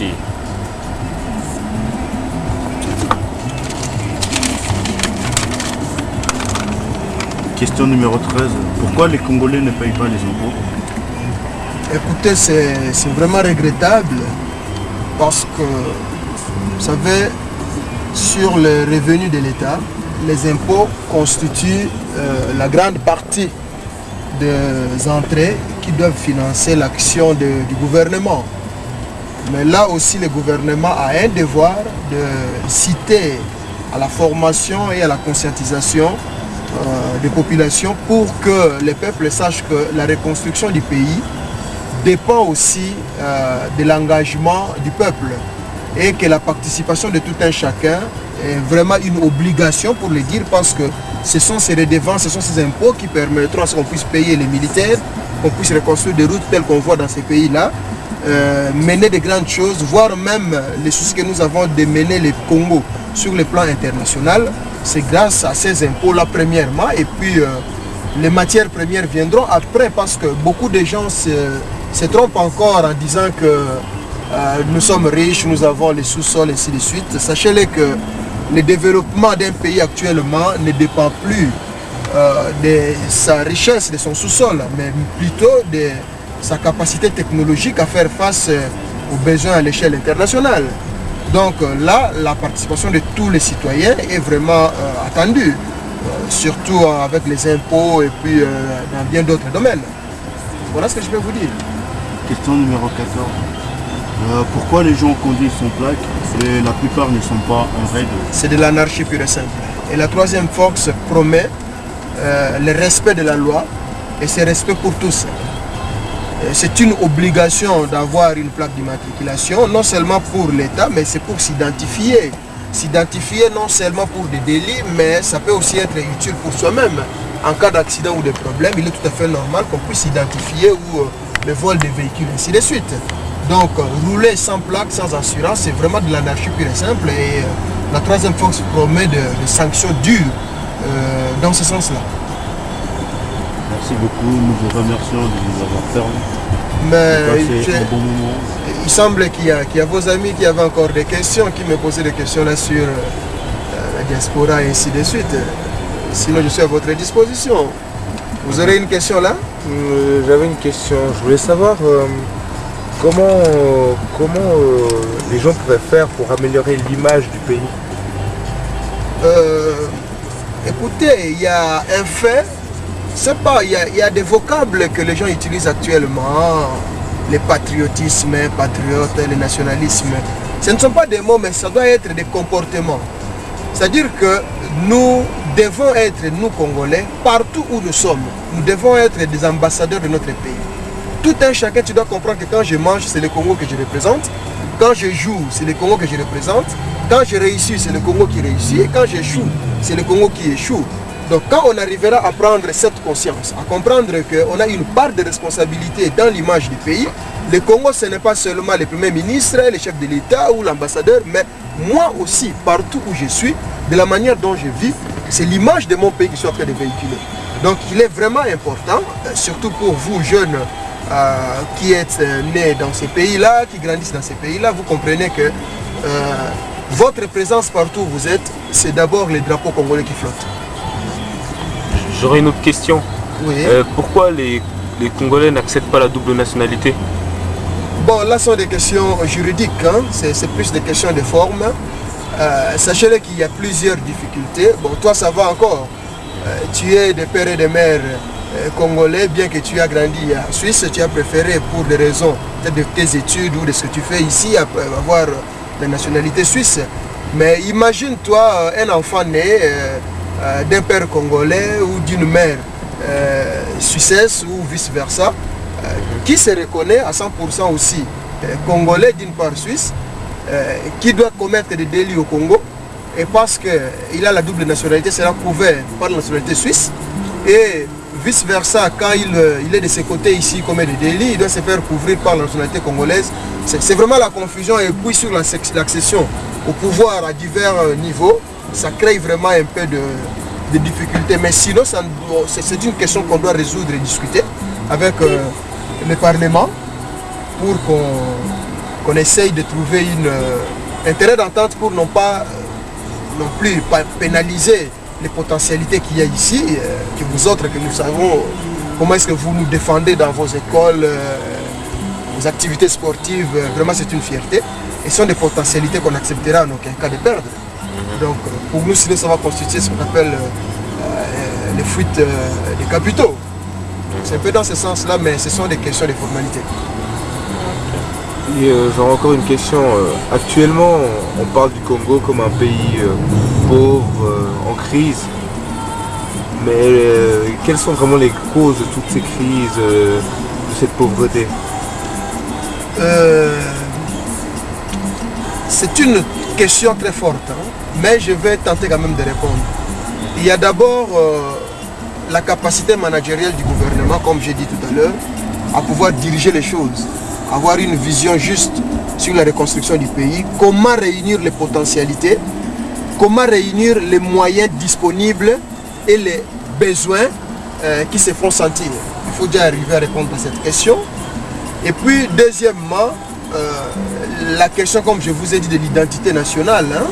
Merci. Question numéro 13. Pourquoi les Congolais ne payent pas les impôts? Écoutez, c'est vraiment regrettable parce que, vous savez, sur les revenus de l'État, les impôts constituent la grande partie des entrées qui doivent financer l'action du gouvernement. Mais là aussi, le gouvernement a un devoir de citer à la formation et à la conscientisation des populations pour que les peuples sachent que la reconstruction du pays dépend aussi de l'engagement du peuple et que la participation de tout un chacun est vraiment une obligation pour le dire, parce que ce sont ces redevances, ce sont ces impôts qui permettront à ce qu'on puisse payer les militaires, qu'on puisse reconstruire des routes telles qu'on voit dans ces pays-là, mener de grandes choses, voire même les soucis que nous avons de mener le Congo sur le plan international. C'est grâce à ces impôts-là premièrement, et puis les matières premières viendront après, parce que beaucoup de gens se trompent encore en disant que nous sommes riches, nous avons les sous-sols, et ainsi de suite. Sachez-le que le développement d'un pays actuellement ne dépend plus de sa richesse, de son sous-sol, mais plutôt de sa capacité technologique à faire face aux besoins à l'échelle internationale. Donc là, la participation de tous les citoyens est vraiment attendue, surtout avec les impôts et puis dans bien d'autres domaines. Voilà ce que je peux vous dire. Question numéro 14. Pourquoi les gens conduisent sans plaque et la plupart ne sont pas en règle? C'est de l'anarchie pure et simple. Et la troisième force promet le respect de la loi, et c'est respect pour tous. C'est une obligation d'avoir une plaque d'immatriculation, non seulement pour l'État, mais c'est pour s'identifier. S'identifier non seulement pour des délits, mais ça peut aussi être utile pour soi-même. En cas d'accident ou de problème, il est tout à fait normal qu'on puisse s'identifier, ou le vol des véhicules, ainsi de suite. Donc, rouler sans plaque, sans assurance, c'est vraiment de l'anarchie pure et simple. Et la troisième force promet de sanctions dures dans ce sens-là. Merci beaucoup, nous vous remercions de nous avoir permis. Mais un bon moment. Il semble qu'il y a vos amis qui avaient encore des questions, qui me posaient des questions là sur la diaspora et ainsi de suite. Sinon, je suis à votre disposition. Vous aurez une question là? J'avais une question. Je voulais savoir comment les gens pouvaient faire pour améliorer l'image du pays. Écoutez, il y a un fait. C'est pas, il y a des vocables que les gens utilisent actuellement, le patriotisme, patriote, le nationalisme. Ce ne sont pas des mots, mais ça doit être des comportements. C'est-à-dire que nous devons être, nous Congolais, partout où nous sommes, nous devons être des ambassadeurs de notre pays. Tout un chacun, tu dois comprendre que quand je mange, c'est le Congo que je représente. Quand je joue, c'est le Congo que je représente. Quand je réussis, c'est le Congo qui réussit. Et quand j'échoue, c'est le Congo qui échoue. Donc quand on arrivera à prendre cette conscience, à comprendre qu'on a une part de responsabilité dans l'image du pays, le Congo, ce n'est pas seulement le Premier ministre, le chef de l'État ou l'ambassadeur, mais moi aussi, partout où je suis, de la manière dont je vis, c'est l'image de mon pays qui soit en train de véhiculer. Donc il est vraiment important, surtout pour vous jeunes qui êtes nés dans ces pays-là, qui grandissent dans ces pays-là, vous comprenez que votre présence partout où vous êtes, c'est d'abord les drapeaux congolais qui flottent. J'aurais une autre question. Oui. Pourquoi les Congolais n'acceptent pas la double nationalité? Bon, là, ce sont des questions juridiques, hein. C'est plus des questions de forme. Sachez qu'il y a plusieurs difficultés. Bon, toi, ça va encore. Tu es de père et de mère congolais, bien que tu as grandi en Suisse, tu as préféré, pour des raisons peut-être de tes études ou de ce que tu fais ici, avoir la nationalité suisse. Mais imagine-toi un enfant né d'un père congolais ou d'une mère suissesse ou vice-versa, qui se reconnaît à 100% aussi congolais d'une part suisse, qui doit commettre des délits au Congo, et parce qu'il a la double nationalité, sera couvert par la nationalité suisse, et vice-versa, quand il est de ses côtés ici, commet des délits, il doit se faire couvrir par la nationalité congolaise. C'est vraiment la confusion, et puis sur l'accession au pouvoir à divers niveaux, ça crée vraiment un peu de difficultés. Mais sinon, c'est une question qu'on doit résoudre et discuter avec le Parlement pour qu'on essaye de trouver un terrain d'entente pour non plus pénaliser les potentialités qu'il y a ici, que vous autres, que nous savons comment est-ce que vous nous défendez dans vos écoles, vos activités sportives. Vraiment, c'est une fierté. Et ce sont des potentialités qu'on acceptera en aucun cas de perdre. Donc, pour nous, sinon, ça va constituer ce qu'on appelle les fuites des capitaux. C'est un peu dans ce sens-là, mais ce sont des questions de formalité. Et j'aurais encore une question. Actuellement, on parle du Congo comme un pays pauvre, en crise. Mais quelles sont vraiment les causes de toutes ces crises, de cette pauvreté? C'est une question très forte, hein, mais je vais tenter quand même de répondre. Il y a d'abord la capacité managériale du gouvernement, comme j'ai dit tout à l'heure, à pouvoir diriger les choses, avoir une vision juste sur la reconstruction du pays, comment réunir les potentialités, comment réunir les moyens disponibles et les besoins qui se font sentir. Il faut déjà arriver à répondre à cette question. Et puis, deuxièmement, la question, comme je vous ai dit, de l'identité nationale, hein,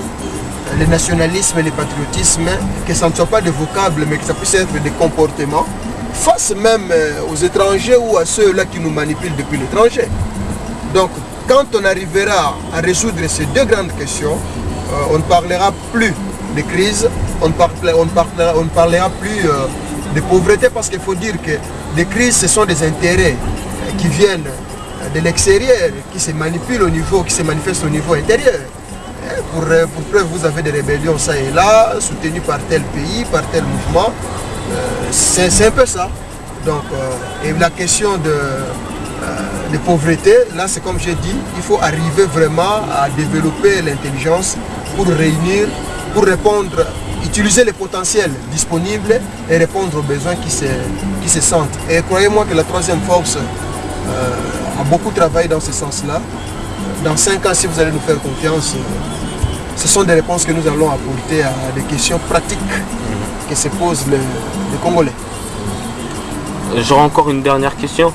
le nationalisme et le patriotisme, que ça ne soit pas des vocables, mais que ça puisse être des comportements, face même aux étrangers ou à ceux-là qui nous manipulent depuis l'étranger. Donc, quand on arrivera à résoudre ces deux grandes questions, on ne parlera plus de crise, on ne parlera plus de pauvreté, parce qu'il faut dire que les crises, ce sont des intérêts qui viennent de l'extérieur, qui se manipulent au niveau, qui se manifestent au niveau intérieur. Pour preuve, vous avez des rébellions ça et là, soutenues par tel pays, par tel mouvement. C'est un peu ça. Donc, et la question de pauvreté, là c'est comme j'ai dit, il faut arriver vraiment à développer l'intelligence pour réunir, pour répondre, utiliser les potentiels disponibles et répondre aux besoins qui se sentent. Et croyez-moi que la troisième force a beaucoup travaillé dans ce sens-là. Dans 5 ans, si vous allez nous faire confiance, ce sont des réponses que nous allons apporter à des questions pratiques que se posent les Congolais. J'aurai encore une dernière question.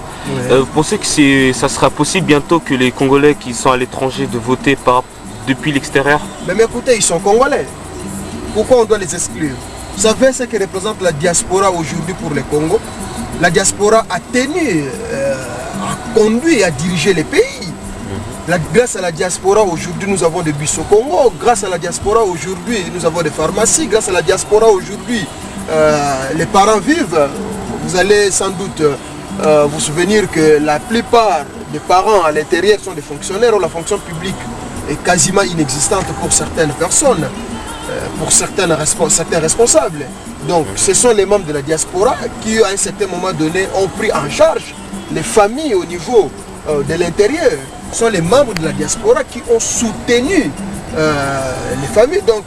Ouais. Vous pensez que ça sera possible bientôt que les Congolais qui sont à l'étranger de voter depuis l'extérieur? Mais écoutez, ils sont Congolais. Pourquoi on doit les exclure? Vous savez ce que représente la diaspora aujourd'hui pour le Congo? La diaspora a tenu, a conduit, a dirigé les pays. Grâce à la diaspora, aujourd'hui, nous avons des bus au Congo. Grâce à la diaspora, aujourd'hui, nous avons des pharmacies. Grâce à la diaspora, aujourd'hui, les parents vivent. Vous allez sans doute vous souvenir que la plupart des parents à l'intérieur sont des fonctionnaires, ou la fonction publique est quasiment inexistante pour certaines personnes, pour certains responsables. Donc, ce sont les membres de la diaspora qui, à un certain moment donné, ont pris en charge les familles au niveau de l'intérieur. Ce sont les membres de la diaspora qui ont soutenu les familles. Donc,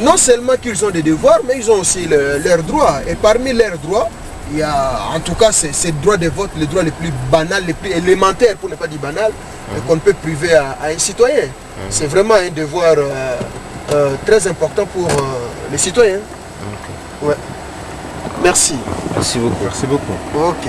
non seulement qu'ils ont des devoirs, mais ils ont aussi leurs droits. Et parmi leurs droits, il y a en tout cas ces droits de vote, les droits les plus banals, les plus élémentaires, pour ne pas dire banal, qu'on ne peut priver à un citoyen. C'est vraiment un devoir très important pour les citoyens. Ouais. Merci. Merci beaucoup. Merci beaucoup. Ok.